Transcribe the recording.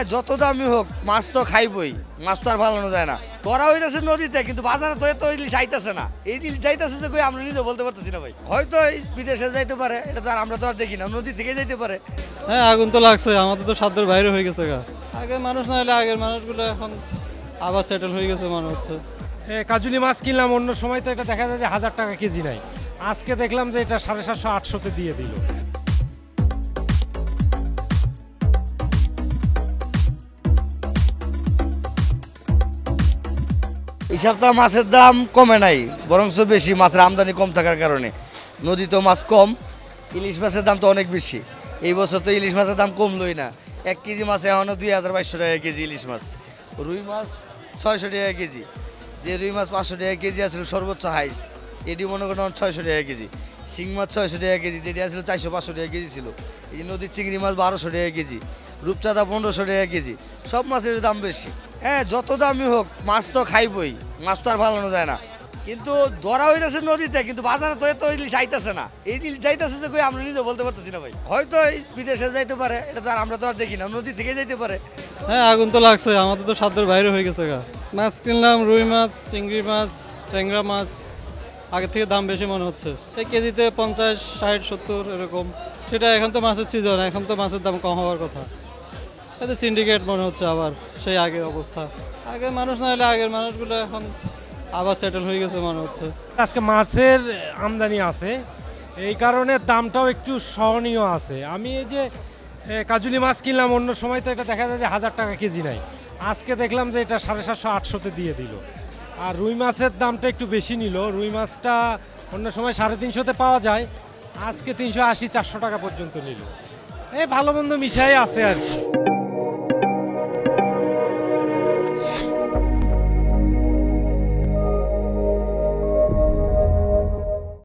হ্যাঁ, যত দামি হোক মাছ তো খাইবই, মাছ তো আর ভালানো যায় না। ধরা হইতেছে নদীতে, কিন্তু বাজারে তো এত ইলিশ আইতেছে না। এই ইলিশ যাইতেছে যে কই আমরা নিজে বলতে পারতেছি না ভাই। হয়তো এই বিদেশে যাইতে পারে, এটা তো আর আমরা তো আর দেখি না, নদী থেকে যাইতে পারে। হ্যাঁ, আগুন তো লাগছে, আমাদের তো সাধ্যের বাইরে হয়ে গেছে গা। আগের মানুষ না হলে আগের মানুষগুলো এখন আবার সেটেল হয়ে গেছে মনে হচ্ছে। কাজুলি মাছ কিনলাম, অন্য সময় তো এটা দেখা যায় যে 1000 টাকা কেজি নাই, আজকে দেখলাম যে এটা 750-800-তে দিয়ে দিল। এই সপ্তাহ মাছের দাম কমে নাই, বরঞ্চ বেশি, মাছের আমদানি কম থাকার কারণে। নদীতেও মাছ কম, ইলিশ মাছের দাম তো অনেক বেশি। এই বছর তো ইলিশ মাছের দাম কমলই না। 1 কেজি মাছ এখনও 2200 টাকা কেজি ইলিশ মাছ। রুই মাছ 600 টাকা কেজি। যে রুই মাছ 500 টাকা কেজি আসলে সর্বোচ্চ হাইস্ট, এটি মনে করেন 600 টাকা কেজি। শিং মাছ 600 টাকা কেজি, যেটি আসলে 400-500 টাকা কেজি ছিল। এই যে নদীর চিংড়ি মাছ 1200 টাকা কেজি, রূপচাঁদা 1500 টাকা কেজি। সব মাছের দাম বেশি। হ্যাঁ, যত দামি হোক মাছ তো খাইবই, মাছ তো আর ভালানো যায় না। কিন্তু ধরা হইতেছে নদীতে, কিন্তু বাজারে তো এত ইলিশ আইতেছে না। এই ইলিশ যাইতেছে যে কই আমরা নিজে বলতে পারতেছি না ভাই। হয়তো এই বিদেশে যাইতে পারে, এটা তো আর আমরা তো আর দেখি না, নদী থেকে যাইতে পারে। হ্যাঁ, আগুন তো লাগছে, আমাদের তো সাধ্যের বাইরে হয়ে গেছে গা। মাছ কিনলাম, রুই মাছ, চিংড়ি মাছ, ট্যাংরা মাছ, আগের থেকে দাম বেশি মনে হচ্ছে। এই কেজিতে 50, 60, 70 এরকম। সেটা এখন তো মাছের সিজন, এখন তো মাছের দাম কম হওয়ার কথা। এতে সিন্ডিকেট মনে হচ্ছে আবার সেই আগের অবস্থা। আগের মানুষ না হলে আগের মানুষগুলো এখন আবার সেটেল হয়ে গেছে মনে হচ্ছে। আজকে মাছের আমদানি আছে, এই কারণে দামটাও একটু সহনীয় আছে। আমি এই যে কাজুলি মাছ কিনলাম, অন্য সময় তো এটা দেখা যায় যে 1000 টাকা কেজি নাই, আজকে দেখলাম যে এটা 750-800-তে দিয়ে দিল। আর রুই মাছের দামটা একটু বেশি নিল, রুই মাছটা অন্য সময় 350-তে পাওয়া যায়, আজকে 380-400 টাকা পর্যন্ত নিল। ভালো মন্দ মিশাই আছে আর কি।